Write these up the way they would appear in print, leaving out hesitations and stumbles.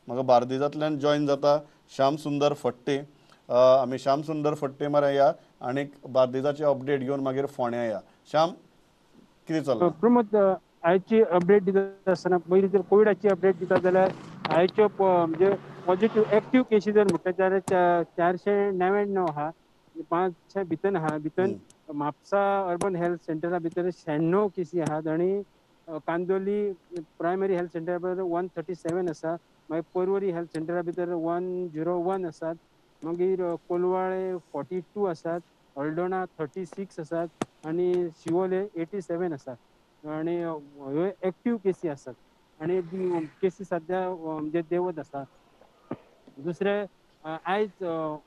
म्हाका बार्देजांतल्यान जॉइन जाता श्याम सुंदर फडते. आमी श्याम सुंदर फडते मरे या आनी बार्देजाची अपडेट घेवन मागीर फोंड्या या. श्याम, कितें चल्लां? प्रमोद, आयची अपडेट दिता आसतना पयलीं जर कोविडाची अपडेट दिता जाल्यार आयच्यो म्हणजे पॉझिटिव्ह एक्टिव्ह केसीस जर म्हणटा जाल्यार 499 आहा. 500 भितर आहा. भितर म्हापसा अर्बन हेल्थ सेंटरा भितर 96 केसी आहात आणि कांदोली प्रायमरी हेल्थ सेंटरा भितर 137 आसा. मागीर पर्वरी हेल्थ सेंटरा भितर 101 आसात. मागीर कोलवाळे 42 आसात. हळदोणा 36 आसात आणि शिवोले 87 आसात आणि ह्यो एक्टिव्ह केसी आसात आणि केसी सध्या म्हणजे देंवत आसा. दुसरे आयज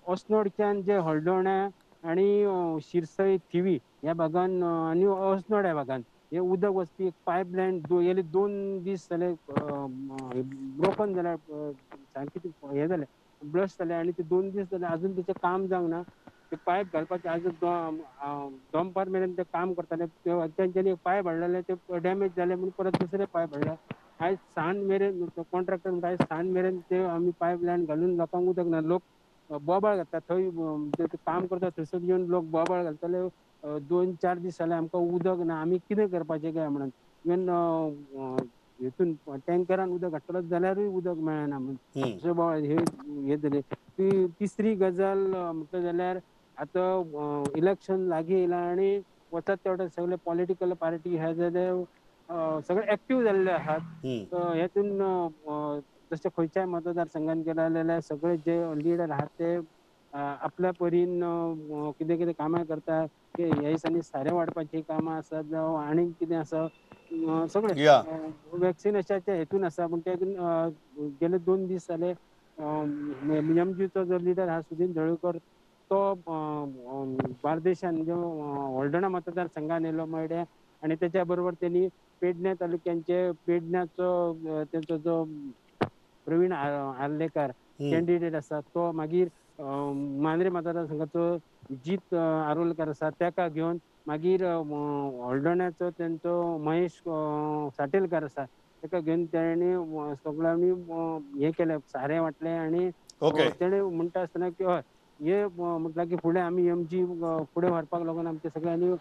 अस्नोडच्यान जे हळदोणा आणि शिरसय थिवी ह्या भागान आनी अस्नोड ह्या भागान हे उदक वचपी एक पायपलायन गेले 2 दीस जाले ब्रोकन जाल्यार सारकी हे जाले ब्लस्ट जाले आणि ते 2 दीस जाले अजून त्याचे काम जावंक ना. ते पायप घालपाचे आज दनपार मेरेन ते काम करताले. त्यांच्यानी पायप हाडलेले ते डॅमेज जाले म्हणून परत दुसरे पायप हाडले. आयज सांज मेरेन कॉन्ट्रॅक्टर म्हणटा आयज सांज मेरेन ते आमी पायप लायन घालून लोकांक उदक ना. लोक बोबाळ घालतात थंय काम करता थंयसर येवन लोक बोबाळ घालताले. 2-4 दीस जाले आमकां उदक ना, आमी कितें करपाचें काय म्हणून. इवन हितून टँकरान उदक हाडटलो जाल्यारूय उदक मेळना म्हणून हे जाले. तिसरी गजाल म्हणटलें जाल्यार आतां इलेक्शन लागीं येयलां आणि वतात तेवटे सगळे पॉलिटिकल पार्टी ह्या जाले सगळे एक्टिव्ह जाल्ले आहात. हेतून जशें खंयच्याय मतदारसंघान गेले जाल्यार सगळे जे लिडर आहात ते आपल्या परीन कितें कितें कामां करता. ह्या दिसांनी सारें वाडपाची कामां आसात जावं आनीक कितें आसा सगळे या वॅक्सिनेशनाच्या हेतून आसा. पूण ते गेले 2 दीस जाले एमजीचो जो लिडर आहा सुदीन ढवळीकर तो बार्देशान म्हणजे हळदोणा मतदारसंघान येयलो मयड्या आणि त्याच्या बरोबर त्यांनी पेडण्या तालुक्यांचे पेडण्याचो तेंचो जो प्रवीण आर्लेकर कॅन्डिडेट आसा तो मागीर मांद्रे मतदारसंघाचो जीत आरोलकर आसा तेका घेवन मागीर हळदोण्याचो तेंचो महेश साटेलकर आसा तेका घेवन तेणी सगळ्यांनी हे केलें सारें वांटलें आणि ओके. तेणे म्हणटा आसतना की हय हे म्हटल्यार की फुडें आमी एमजी फुडें व्हरपाक लागून आमचे सगळ्यांनी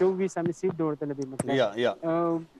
24 आमी सीट दवरतले बी या या म्हटल्यार